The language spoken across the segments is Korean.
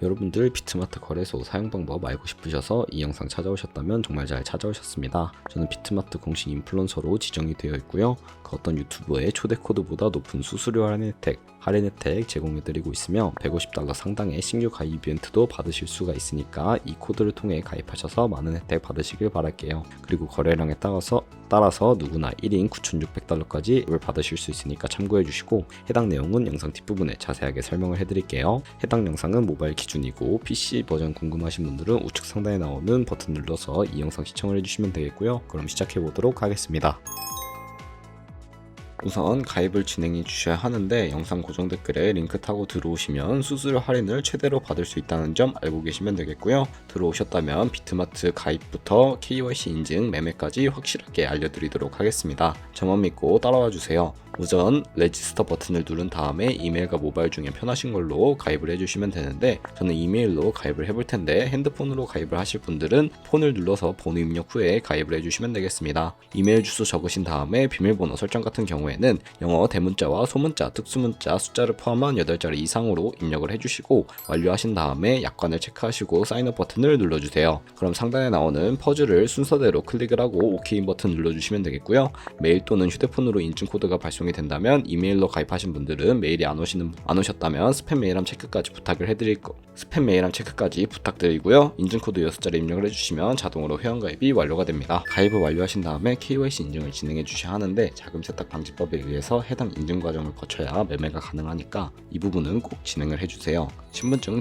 여러분들 비트마트 거래소 사용 방법 알고 싶으셔서 이 영상 찾아오셨다면 정말 잘 찾아오셨습니다. 저는 비트마트 공식 인플루언서로 지정이 되어 있고요. 그 어떤 유튜버의 초대 코드보다 높은 수수료 할인 혜택 제공해드리고 있으며 $150 상당의 신규 가입 이벤트도 받으실 수가 있으니까 이 코드를 통해 가입하셔서 많은 혜택 받으시길 바랄게요. 그리고 거래량에 따라서 누구나 1인 $9,600까지 을 받으실 수 있으니까 참고해주시고, 해당 내용은 영상 뒷부분에 자세하게 설명을 해드릴게요. 해당 영상은 모바일 기준이고 PC 버전 궁금하신 분들은 우측 상단에 나오는 버튼 눌러서 이 영상 시청을 해주시면 되겠고요. 그럼 시작해보도록 하겠습니다. 우선 가입을 진행해 주셔야 하는데, 영상 고정 댓글에 링크 타고 들어오시면 수수료 할인을 최대로 받을 수 있다는 점 알고 계시면 되겠고요. 들어오셨다면 비트마트 가입부터 KYC 인증, 매매까지 확실하게 알려드리도록 하겠습니다. 저만 믿고 따라와 주세요. 우선 레지스터 버튼을 누른 다음에 이메일과 모바일 중에 편하신 걸로 가입을 해주시면 되는데, 저는 이메일로 가입을 해볼 텐데 핸드폰으로 가입을 하실 분들은 폰을 눌러서 번호 입력 후에 가입을 해주시면 되겠습니다. 이메일 주소 적으신 다음에 비밀번호 설정 같은 경우에는 영어 대문자와 소문자, 특수문자, 숫자를 포함한 8자리 이상으로 입력을 해주시고, 완료하신 다음에 약관을 체크하시고 사인업 버튼을 눌러주세요. 그럼 상단에 나오는 퍼즐을 순서대로 클릭을 하고 OK 버튼 눌러주시면 되겠고요. 메일 또는 휴대폰으로 인증 코드가 발송이 된다면, 이메일로 가입하신 분들은 메일이 안 오셨다면 스팸 메일함 체크까지 부탁드리고요. 인증코드 6자리 입력을 해주시면 자동으로 회원가입이 완료가 됩니다. 가입을 완료하신 다음에 KYC 인증을 진행해 주셔야 하는데, 자금 세탁 방지법에 의해서 해당 인증 과정을 거쳐야 매매가 가능하니까 이 부분은 꼭 진행을 해주세요. 신분증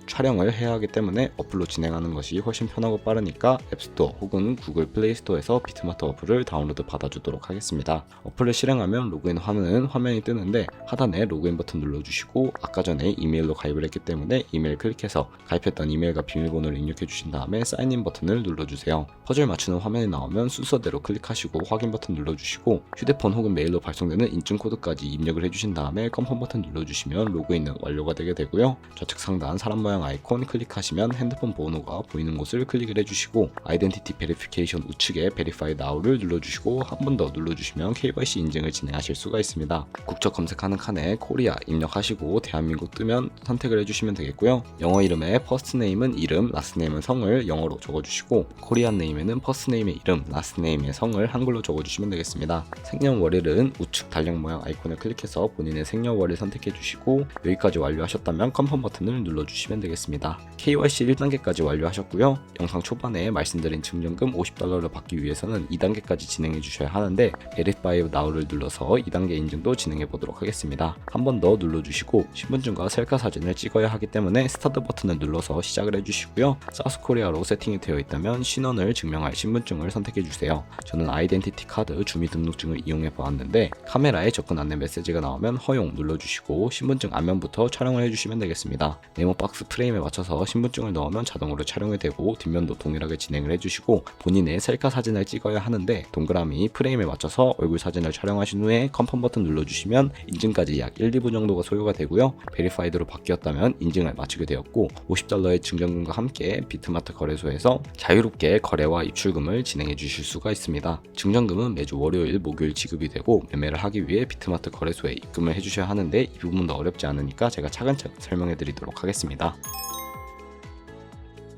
촬영을 해야 하기 때문에 어플로 진행하는 것이 훨씬 편하고 빠르니까 앱스토어 혹은 구글 플레이스토어에서 비트마트 어플을 다운로드 받아주도록 하겠습니다. 어플을 실행하면 로그인 화면이 뜨는데, 하단에 로그인 버튼 눌러주시고, 아까 전에 이메일로 가입을 했기 때문에 이메일 클릭해서 가입했던 이메일과 비밀번호를 입력해 주신 다음에 사인인 버튼을 눌러주세요. 퍼즐 맞추는 화면이 나오면 순서대로 클릭하시고 확인 버튼 눌러주시고, 휴대폰 혹은 메일로 발송되는 인증 코드까지 입력을 해주신 다음에 컨펌 버튼 눌러주시면 로그인은 완료가 되게 되고요. 좌측 상단 사람 모양 아이콘 클릭하시면 핸드폰 번호가 보이는 곳을 클릭을 해주시고, 아이덴티티 베리피케이션 우측에 베리파이 나우를 눌러주시고 한 번 더 눌러주시면 KYC 인증을 진행하실 수가 있습니다. 국적 검색하는 칸에 코리아 입력하시고 대한민국 뜨면 선택을 해주시면 되겠고요. 영어 이름에 퍼스트 네임은 이름, 라스트 네임은 성을 영어로 적어주시고, 코리안 네임에는 퍼스트 네임의 이름, 라스트 네임의 성을 한글로 적어주시면 되겠습니다. 생년월일은 우측 달력 모양 아이콘을 클릭해서 본인의 생년월일 선택해 주시고, 여기까지 완료하셨다면 컨펌 버튼을 눌러주시면 되겠습니다. KYC 1단계까지 완료하셨고요. 영상 초반에 말씀드린 증정금 $50를 받기 위해서는 2단계까지 진행해 주셔야 하는데, Verify Now를 눌러서 2단계 인증도 진행해 보도록 하겠습니다. 한 번 더 눌러주시고, 신분증과 셀카 사진을 찍어야 하기 때문에 스타트 버튼을 눌러서 시작을 해주시고요. 사우스코리아로 세팅이 되어 있다면 신원을 증명할 신분증을 선택해 주세요. 저는 아이덴티티 카드 주민등록증을 이용해 보았는데, 카메라에 접근 안내 메시지가 나오면 허용 눌러주시고 신분증 앞면부터 촬영을 해주시면 되겠습니다. 네모 박스 프레임에 맞춰서 신분증을 넣으면 자동으로 촬영이 되고, 뒷면도 동일하게 진행을 해주시고, 본인의 셀카 사진을 찍어야 하는데 동그라미 프레임에 맞춰서 얼굴 사진을 촬영하신 후에 컨펌 버튼 눌러주시면 인증까지 약 1, 2분 정도가 소요가 되고요. 베리파이드로 바뀌었다면 인증을 마치게 되었고, $50의 증정금과 함께 비트마트 거래소에서 자유롭게 거래와 입출금을 진행해 주실 수가 있습니다. 증정금은 매주 월요일, 목요일 지급이 되고, 매매를 하기 위해 비트마트 거래소에 입금을 해주셔야 하는데, 이 부분도 어렵지 않으니까 제가 차근차근 설명해 드리도록 하겠습니다.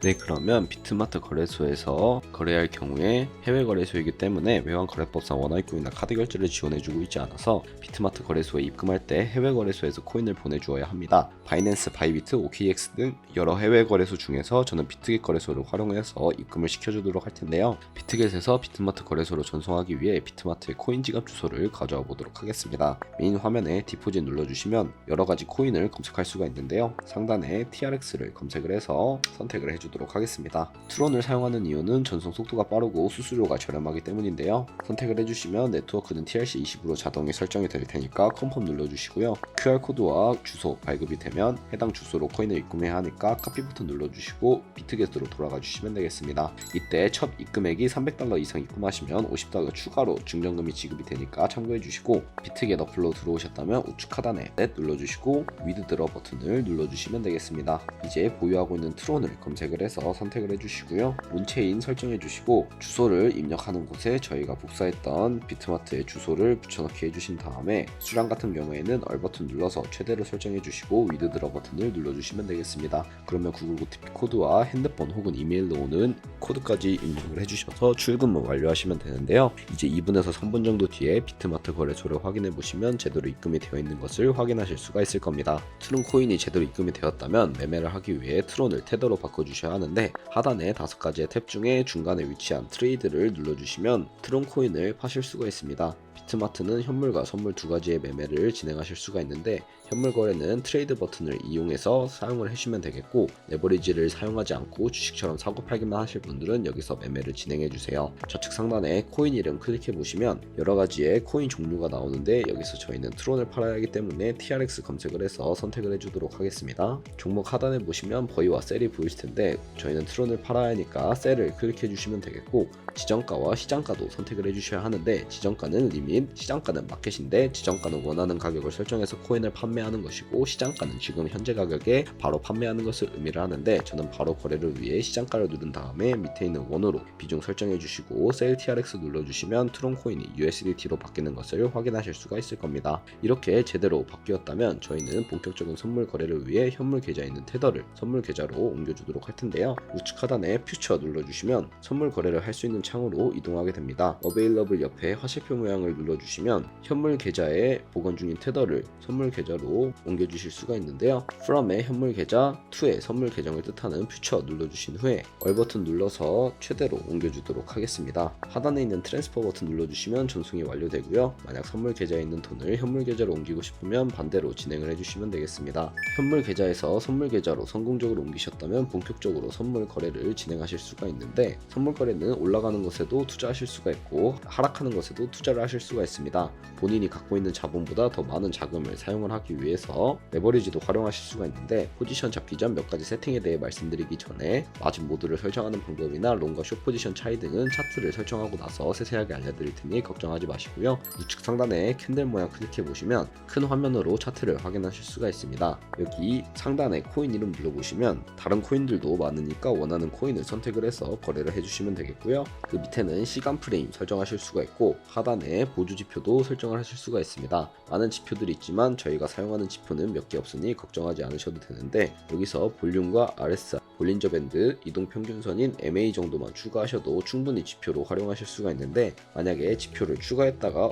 네, 그러면 비트마트 거래소에서 거래할 경우에 해외 거래소이기 때문에 외환거래법상 원화입금이나 카드 결제를 지원해주고 있지 않아서 비트마트 거래소에 입금할 때 해외 거래소에서 코인을 보내주어야 합니다. 바이낸스, 바이비트, OKX 등 여러 해외 거래소 중에서 저는 비트겟 거래소를 활용해서 입금을 시켜주도록 할 텐데요. 비트겟에서 비트마트 거래소로 전송하기 위해 비트마트의 코인 지갑 주소를 가져와 보도록 하겠습니다. 메인 화면에 디포짓 눌러주시면 여러 가지 코인을 검색할 수가 있는데요. 상단에 TRX를 검색을 해서 선택을 해주도록 하겠습니다. 트론을 사용하는 이유는 전송 속도가 빠르고 수수료가 저렴하기 때문인데요. 선택을 해주시면 네트워크는 TRC20으로 자동이 설정이 될 테니까 컨펌 눌러주시고요. QR코드와 주소 발급이 되면 해당 주소로 코인을 입금해야 하니까 카피 버튼 눌러주시고 비트겟으로 돌아가 주시면 되겠습니다. 이때 첫 입금액이 $300 이상 입금하시면 $50 추가로 증정금이 지급이 되니까 참고해 주시고, 비트겟 어플로 들어오셨다면 우측 하단에 넷 눌러주시고 위드드러 버튼을 눌러주시면 되겠습니다. 이제 보유하고 있는 트론을 검색을 검색을 해서 선택을 해주시고요. 문체인 설정해주시고 주소를 입력하는 곳에 저희가 복사했던 비트마트의 주소를 붙여넣기 해주신 다음에 수량 같은 경우에는 얼 버튼 눌러서 최대로 설정해주시고 위드드러 버튼을 눌러주시면 되겠습니다. 그러면 구글 OTP 코드와 핸드폰 혹은 이메일로 오는 코드까지 입력을 해주셔서 출금을 완료하시면 되는데요. 이제 2분에서 3분 정도 뒤에 비트마트 거래소를 확인해 보시면 제대로 입금이 되어 있는 것을 확인하실 수가 있을 겁니다. 트론 코인이 제대로 입금이 되었다면 매매를 하기 위해 트론을 테더로 바꿔주셔야 하는데 하단에 5가지의 탭 중에 중간에 위치한 트레이드를 눌러주시면 트론 코인을 파실 수가 있습니다. 비트마트는 현물과 선물 2가지의 매매를 진행하실 수가 있는데 현물 거래는 트레이드 버튼을 이용해서 사용을 해주시면 되겠고 레버리지를 사용하지 않고 주식처럼 사고 팔기만 하실 분들은 여기서 매매를 진행해 주세요. 좌측 상단에 코인 이름 클릭해 보시면 여러 가지의 코인 종류가 나오는데 여기서 저희는 트론을 팔아야 하기 때문에 TRX 검색을 해서 선택을 해주도록 하겠습니다. 종목 하단에 보시면 버이와 셀이 보이실 텐데 저희는 트론을 팔아야 하니까 셀을 클릭해 주시면 되겠고 지정가와 시장가도 선택을 해주셔야 하는데 지정가는 리밋, 시장가는 마켓인데 지정가는 원하는 가격을 설정해서 코인을 판매하는 것이고 시장가는 지금 현재 가격에 바로 판매하는 것을 의미를 하는데 저는 바로 거래를 위해 시장가를 누른 다음에 밑에 있는 원으로 비중 설정해 주시고 세일 TRX 눌러주시면 트론 코인이 USDT로 바뀌는 것을 확인하실 수가 있을 겁니다. 이렇게 제대로 바뀌었다면 저희는 본격적인 선물 거래를 위해 현물 계좌에 있는 테더를 선물 계좌로 옮겨주도록 할 텐데요. 우측 하단에 퓨처 눌러주시면 선물 거래를 할 수 있는 창으로 이동하게 됩니다. 어베일러블 옆에 화살표 모양을 눌러주시면 현물 계좌에 보관 중인 테더를 선물 계좌로 옮겨주실 수가 있는데요. from의 현물 계좌, to의 선물 계정을 뜻하는 퓨처 눌러주신 후에 얼 버튼 눌러서 최대로 옮겨주도록 하겠습니다. 하단에 있는 트랜스퍼 버튼 눌러주시면 전송이 완료되고요. 만약 선물 계좌에 있는 돈을 현물 계좌로 옮기고 싶으면 반대로 진행을 해주시면 되겠습니다. 현물 계좌에서 선물 계좌로 성공적으로 옮기셨다면 본격적으로 선물 거래를 진행하실 수가 있는데 선물 거래는 올라가는 것에도 투자하실 수가 있고 하락하는 것에도 투자를 하실 수가 있습니다. 본인이 갖고 있는 자본보다 더 많은 자금을 사용을 하기 위해서 레버리지도 활용하실 수가 있는데 포지션 잡기 전 몇 가지 세팅에 대해 말씀드리기 전에 마진 모드를 설정하는 방법이나 롱과 숏 포지션 차이 등은 차트를 설정하고 나서 세세하게 알려드릴 테니 걱정하지 마시고요. 우측 상단에 캔들 모양 클릭해 보시면 큰 화면으로 차트를 확인하실 수가 있습니다. 여기 상단에 코인 이름 눌러보시면 다른 코인들도 많으니까 원하는 코인을 선택을 해서 거래를 해주시면 되겠고요. 그 밑에는 시간 프레임 설정하실 수가 있고 하단에 보조 지표도 설정을 하실 수가 있습니다. 많은 지표들이 있지만 저희가 사용하는 지표는 몇 개 없으니 걱정하지 않으셔도 되는데 여기서 볼륨과 RSI, 볼린저 밴드, 이동 평균선인 MA 정도만 추가하셔도 충분히 지표로 활용하실 수가 있는데 만약에 지표를 추가했다가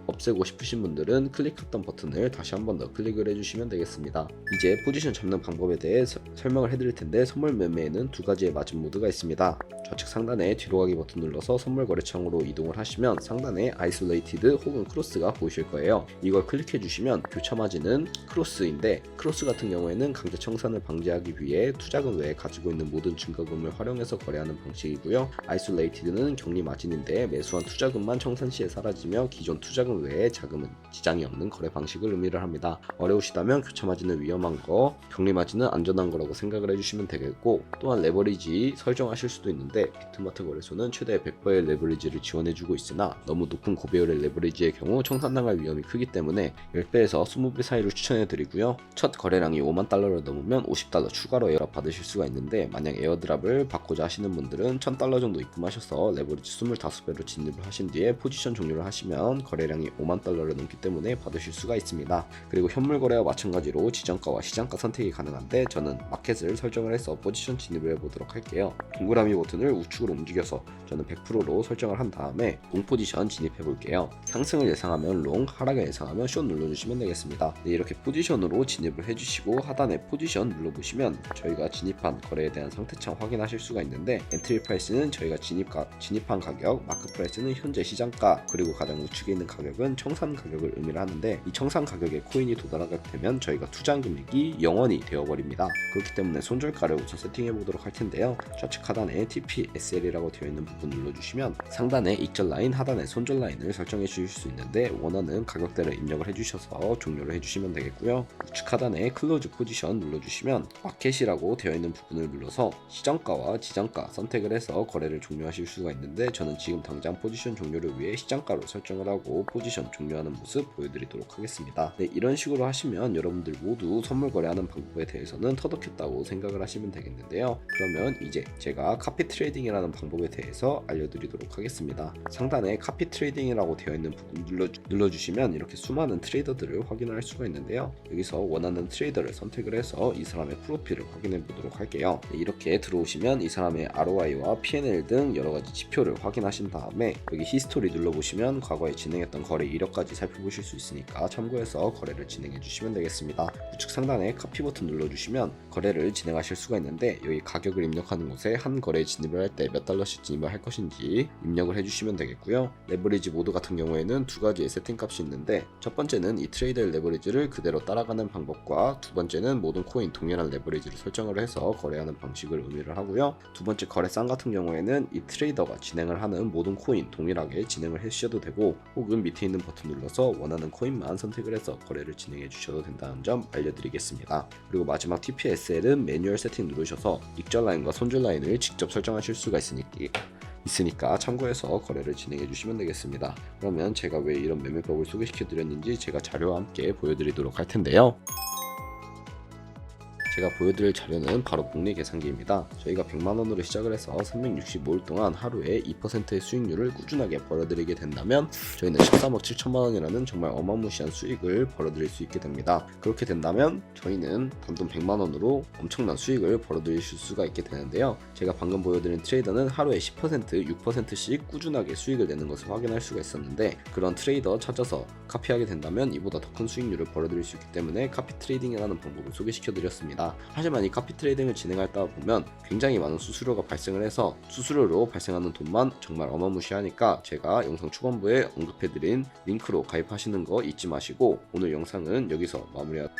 없애고 싶으신 분들은 클릭했던 버튼을 다시 한 번 더 클릭을 해주시면 되겠습니다. 이제 포지션 잡는 방법에 대해 설명을 해드릴 텐데 선물 매매에는 2가지의 마진 모드가 있습니다. 좌측 상단에 뒤로 가기 버튼 눌러서 선물 거래창으로 이동을 하시면 상단에 아이솔레이티드 혹은 크로스가 보이실 거예요. 이걸 클릭해 주시면 교차 마진은 크로스인데 크로스 같은 경우에는 강제 청산을 방지하기 위해 투자금 외에 가지고 있는 모든 증거금을 활용해서 거래하는 방식이고요. 아이솔레이티드는 격리 마진인데 매수한 투자금만 청산 시에 사라지며 기존 투자금 외에 자금은 지장이 없는 거래 방식을 의미를 합니다. 어려우시다면 교차 마진은 위험한 거, 격리 마진은 안전한 거라고 생각을 해주시면 되겠고 또한 레버리지 설정하실 수도 있는데 비트마트 거래소는 최대 100배의 레버리지를 지원해주고 있으나 너무 높은 고배율의 레버리지의 경우 청산당할 위험이 크기 때문에 10배에서 20배 사이를 추천해드리고요. 첫 거래량이 5만 달러를 넘으면 $50 추가로 에어드랍 받으실 수가 있는데 만약 에어드랍을 받고자 하시는 분들은 $1000 정도 입금하셔서 레버리지 25배로 진입을 하신 뒤에 포지션 종료를 하시면 거래량이 5만 달러를 넘기 때문에 받으실 수가 있습니다. 그리고 현물 거래와 마찬가지로 지정가와 시장가 선택이 가능한데 저는 마켓을 설정을 해서 포지션 진입을 해보도록 할게요. 동그라미 버튼을 우측으로 움직여서 저는 100%로 설정을 한 다음에 롱 포지션 진입해 볼게요. 상승을 예상하면 롱, 하락을 예상하면 숏 눌러주시면 되겠습니다. 네, 이렇게 포지션으로 진입을 해주시고 하단에 포지션 눌러보시면 저희가 진입한 거래에 대한 상태창 확인하실 수가 있는데 엔트리 프라이스는 저희가 진입한 가격, 마크 프라이스는 현재 시장가, 그리고 가장 우측에 있는 가격은 청산 가격을 의미를 하는데 이 청산 가격에 코인이 도달하게 되면 저희가 투자한 금액이 0원이 되어버립니다. 그렇기 때문에 손절가를 우선 세팅해 보도록 할 텐데요. 좌측 하단에 TPSL이라고 되어 있는 부분 눌러주시면 상단에 익절 라인, 하단에 손절 라인을 설정해 주실 수 있는데 원하는 가격대를 입력을 해주셔서 종료를 해주시면 주시면 되겠고요. 우측 하단에 클로즈 포지션 눌러주시면 마켓이라고 되어 있는 부분을 눌러서 시장가와 지정가 선택을 해서 거래를 종료하실 수가 있는데, 저는 지금 당장 포지션 종료를 위해 시장가로 설정을 하고 포지션 종료하는 모습 보여드리도록 하겠습니다. 네, 이런 식으로 하시면 여러분들 모두 선물 거래하는 방법에 대해서는 터득했다고 생각을 하시면 되겠는데요. 그러면 이제 제가 카피 트레이딩이라는 방법에 대해서 알려드리도록 하겠습니다. 상단에 카피 트레이딩이라고 되어 있는 부분 눌러주시면 이렇게 수많은 트레이더들을 확인할 수가 있는데요. 여기서 원하는 트레이더를 선택을 해서 이 사람의 프로필을 확인해 보도록 할게요. 네, 이렇게 들어오시면 이 사람의 ROI와 P&L 등 여러가지 지표를 확인하신 다음에 여기 히스토리 눌러보시면 과거에 진행했던 거래 이력까지 살펴보실 수 있으니까 참고해서 거래를 진행해 주시면 되겠습니다. 우측 상단에 카피 버튼 눌러주시면 거래를 진행하실 수가 있는데, 여기 가격을 입력하는 곳에 한 거래에 진입을 할 때 몇 달러씩 진입을 할 것인지 입력을 해주시면 되겠고요. 레버리지 모드 같은 경우에는 두 가지의 세팅 값이 있는데, 첫 번째는 이 트레이더의 레버리지를 그대로 따라가는 방법과 두 번째는 모든 코인 동일한 레버리지를 설정을 해서 거래하는 방식을 의미를 하고요. 두 번째 거래상 같은 경우에는 이 트레이더가 진행을 하는 모든 코인 동일하게 진행을 해주셔도 되고, 혹은 밑에 있는 버튼 눌러서 원하는 코인만 선택을 해서 거래를 진행해 주셔도 된다는 점 알려드리겠습니다. 그리고 마지막 TPSL은 매뉴얼 세팅 누르셔서 익절 라인과 손절 라인을 직접 설정하실 수가 있으니까 참고해서 거래를 진행해 주시면 되겠습니다. 그러면 제가 왜 이런 매매법을 소개시켜 드렸는지 제가 자료와 함께 보여드리도록 할 텐데요. 제가 보여드릴 자료는 바로 복리 계산기입니다. 저희가 100만원으로 시작을 해서 365일 동안 하루에 2%의 수익률을 꾸준하게 벌어들이게 된다면 저희는 13억 7천만원이라는 정말 어마무시한 수익을 벌어들일 수 있게 됩니다. 그렇게 된다면 저희는 단돈 100만원으로 엄청난 수익을 벌어들일 수가 있게 되는데요. 제가 방금 보여드린 트레이더는 하루에 10%, 6%씩 꾸준하게 수익을 내는 것을 확인할 수가 있었는데, 그런 트레이더 찾아서 카피하게 된다면 이보다 더 큰 수익률을 벌어들일 수 있기 때문에 카피 트레이딩이라는 방법을 소개시켜 드렸습니다. 하지만 이 카피 트레이딩을 진행하다 보면 굉장히 많은 수수료가 발생을 해서 수수료로 발생하는 돈만 정말 어마무시하니까 제가 영상 초반부에 언급해드린 링크로 가입하시는 거 잊지 마시고, 오늘 영상은 여기서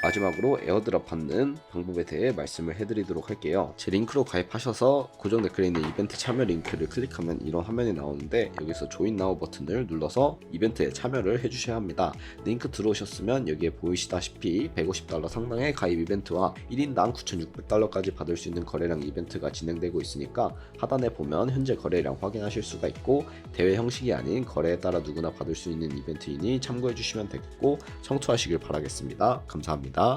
마지막으로 에어드랍 받는 방법에 대해 말씀을 해드리도록 할게요. 제 링크로 가입하셔서 고정 댓글에 있는 이벤트 참여 링크를 클릭하면 이런 화면이 나오는데, 여기서 조인 나우 버튼을 눌러서 이벤트에 참여를 해주셔야 합니다. 링크 들어오셨으면 여기에 보이시다시피 150달러 상당의 가입 이벤트와 1인당 9,600달러까지 받을 수 있는 거래량 이벤트가 진행되고 있으니까 하단에 보면 현재 거래량 확인하실 수가 있고, 대회 형식이 아닌 거래에 따라 누구나 받을 수 있는 이벤트이니 참고해 주시면 되겠고 청투하시길 바라겠습니다. 감사합니다.